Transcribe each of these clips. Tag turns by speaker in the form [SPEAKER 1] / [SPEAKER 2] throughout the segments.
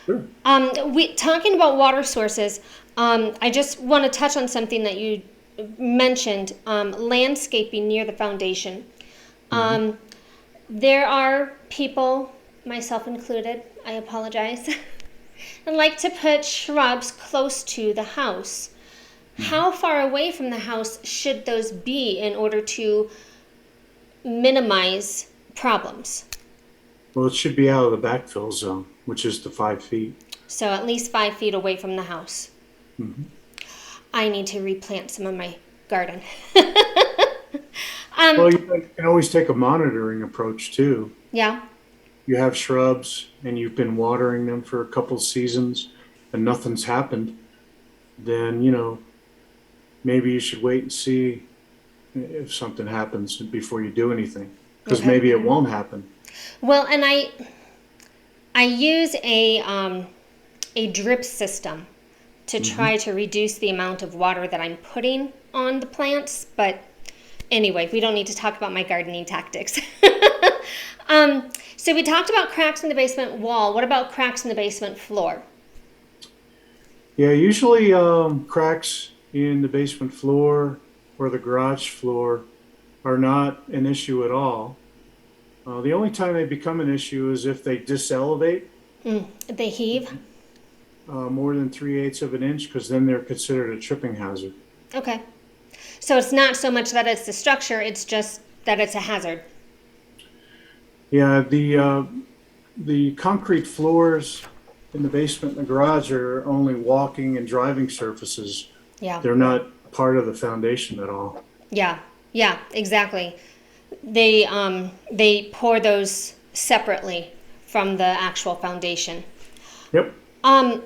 [SPEAKER 1] Sure.
[SPEAKER 2] We talking about water sources. I just want to touch on something that you mentioned: landscaping near the foundation.
[SPEAKER 1] Hmm.
[SPEAKER 2] Um, there are people, myself included, I apologize, and like to put shrubs close to the house.
[SPEAKER 1] Hmm.
[SPEAKER 2] How far away from the house should those be in order to minimize problems?
[SPEAKER 1] Well, it should be out of the backfill zone, which is the 5 feet.
[SPEAKER 2] So at least 5 feet away from the house.
[SPEAKER 1] Hmm.
[SPEAKER 2] I need to replant some of my garden. um,
[SPEAKER 1] Well, you can always take a monitoring approach too.
[SPEAKER 2] yeah.
[SPEAKER 1] You have shrubs and you've been watering them for a couple seasons and nothing's happened, then, maybe you should wait and see if something happens before you do anything, because
[SPEAKER 2] Okay.
[SPEAKER 1] maybe it won't happen.
[SPEAKER 2] Well, and I use a drip system to
[SPEAKER 1] Hmm.
[SPEAKER 2] try to reduce the amount of water that I'm putting on the plants. But anyway, we don't need to talk about my gardening tactics. So we talked about cracks in the basement wall. What about cracks in the basement floor?
[SPEAKER 1] Yeah, usually cracks in the basement floor or the garage floor are not an issue at all. The only time they become an issue is if they diselevate
[SPEAKER 2] They heave.
[SPEAKER 1] more than 3/8 of an inch, because then they're considered a tripping hazard.
[SPEAKER 2] Okay. So it's not so much that it's the structure; it's just that it's a hazard.
[SPEAKER 1] Yeah, the concrete floors in the basement and the garage are only walking and driving surfaces.
[SPEAKER 2] Yeah.
[SPEAKER 1] They're not part of the foundation at all.
[SPEAKER 2] Yeah. Yeah. Exactly. They pour those separately from the actual foundation.
[SPEAKER 1] Yep.
[SPEAKER 2] Um,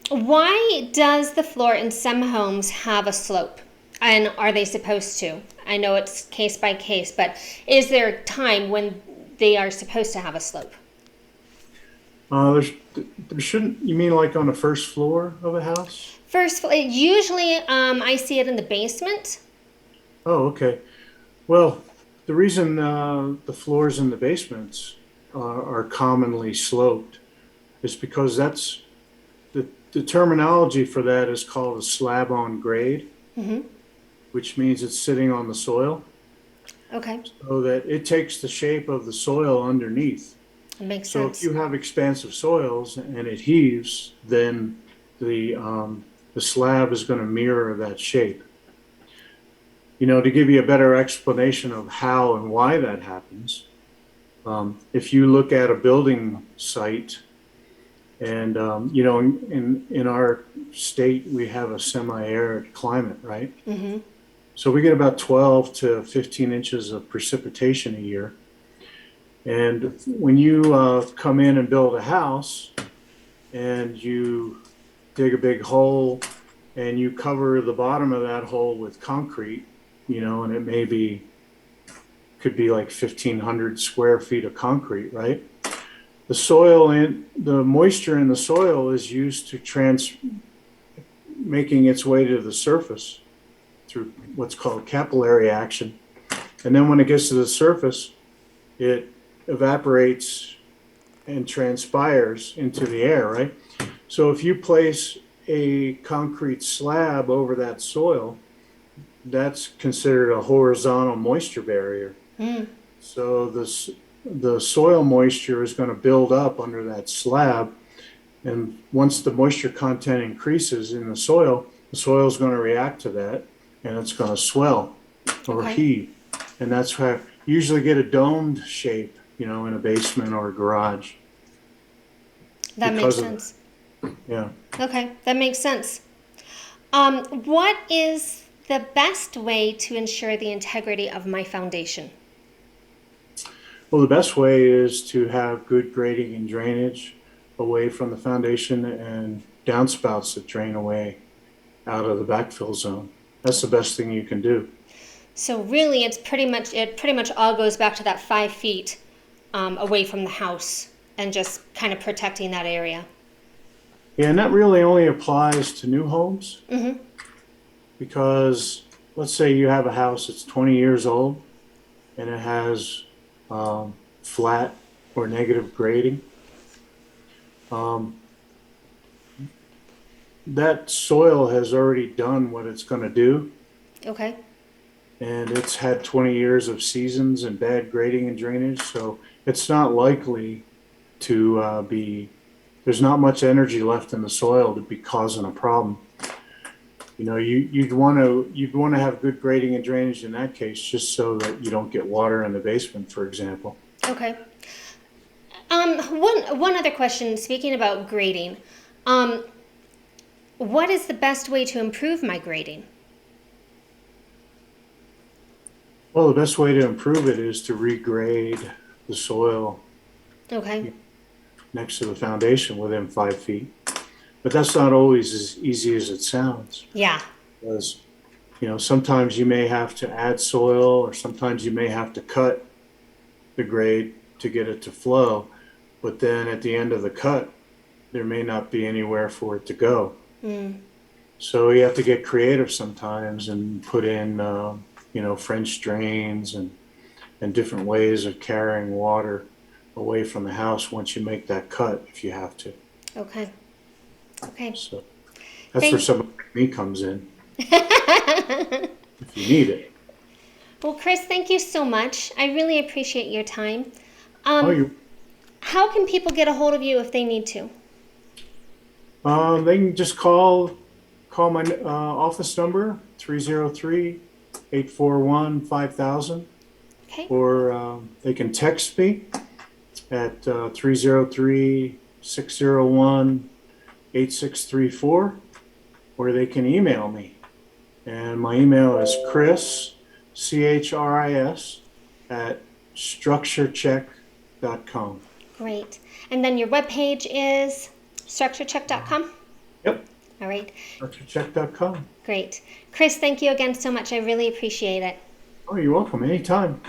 [SPEAKER 2] why does the floor in some homes have a slope? And are they supposed to? I know it's case by case, but is there a time when they are supposed to have a slope?
[SPEAKER 1] There's there shouldn't, you mean like on the first floor of a house?
[SPEAKER 2] First, usually I see it in the basement.
[SPEAKER 1] Oh, okay. Well, the reason the floors in the basements are commonly sloped is because the terminology for that is called a slab on grade, which means it's sitting on the soil,
[SPEAKER 2] Okay,
[SPEAKER 1] so that it takes the shape of the soil underneath.
[SPEAKER 2] that makes
[SPEAKER 1] So if
[SPEAKER 2] sense.
[SPEAKER 1] you have expansive soils and it heaves, then the slab is going to mirror that shape. To give you a better explanation of how and why that happens, if you look at a building site, and in our state we have a semi-arid climate, right? So we get about 12 to 15 inches of precipitation a year. And when you come in and build a house and you dig a big hole and you cover the bottom of that hole with concrete, and it could be like 1,500 square feet of concrete, right? The soil and the moisture in the soil is used to making its way to the surface through what's called capillary action. And then when it gets to the surface, it evaporates and transpires into the air, right? So if you place a concrete slab over that soil, that's considered a horizontal moisture barrier. So the soil moisture is going to build up under that slab. And once the moisture content increases in the soil is going to react to that and it's going to swell or
[SPEAKER 2] Okay,
[SPEAKER 1] heave. And that's why you usually get a domed shape, in a basement or a garage
[SPEAKER 2] that makes
[SPEAKER 1] because of that.
[SPEAKER 2] sense.
[SPEAKER 1] Yeah.
[SPEAKER 2] Okay, that makes sense. What is the best way to ensure the integrity of my foundation?
[SPEAKER 1] Well, the best way is to have good grading and drainage away from the foundation and downspouts that drain away out of the backfill zone. That's the best thing you can do.
[SPEAKER 2] So really, it pretty much all goes back to that 5 feet away from the house and just kind of protecting that area.
[SPEAKER 1] Yeah, and that really only applies to new homes because let's say you have a house that's 20 years old and it has flat or negative grading. that soil has already done what it's going to do,
[SPEAKER 2] Okay.
[SPEAKER 1] and it's had 20 years of seasons and bad grading and drainage, so it's not likely to be, there's not much energy left in the soil to be causing a problem. You know, you'd want to have good grading and drainage in that case, just so that you don't get water in the basement, for example.
[SPEAKER 2] Okay. One other question. Speaking about grading, um, what is the best way to improve my grading?
[SPEAKER 1] Well, the best way to improve it is to regrade the soil
[SPEAKER 2] Okay.
[SPEAKER 1] next to the foundation within 5 feet. But that's not always as easy as it sounds,
[SPEAKER 2] Yeah.
[SPEAKER 1] because, sometimes you may have to add soil, or sometimes you may have to cut the grade to get it to flow. But then at the end of the cut, there may not be anywhere for it to go.
[SPEAKER 2] Mm.
[SPEAKER 1] So you have to get creative sometimes and put in, French drains and different ways of carrying water away from the house once you make that cut, if you have to.
[SPEAKER 2] Okay. Okay.
[SPEAKER 1] So that's where
[SPEAKER 2] Thank.
[SPEAKER 1] someone like me comes in, if you need it.
[SPEAKER 2] Well, Chris, thank you so much. I really appreciate your time.
[SPEAKER 1] Oh,
[SPEAKER 2] Um,
[SPEAKER 1] you,
[SPEAKER 2] how can people get a hold of you if they need to?
[SPEAKER 1] they can just call my office number, 303-841-5000,
[SPEAKER 2] Okay.
[SPEAKER 1] or they can text me at 303-601-8634, or they can email me. And my email is Chris, CHRIS, at StructureCheck.com.
[SPEAKER 2] Great. And then your webpage is structurecheck.com?
[SPEAKER 1] Yep,
[SPEAKER 2] All right.
[SPEAKER 1] StructureCheck.com.
[SPEAKER 2] Great. Chris, thank you again so much. I really appreciate it.
[SPEAKER 1] Oh, you're welcome. Anytime.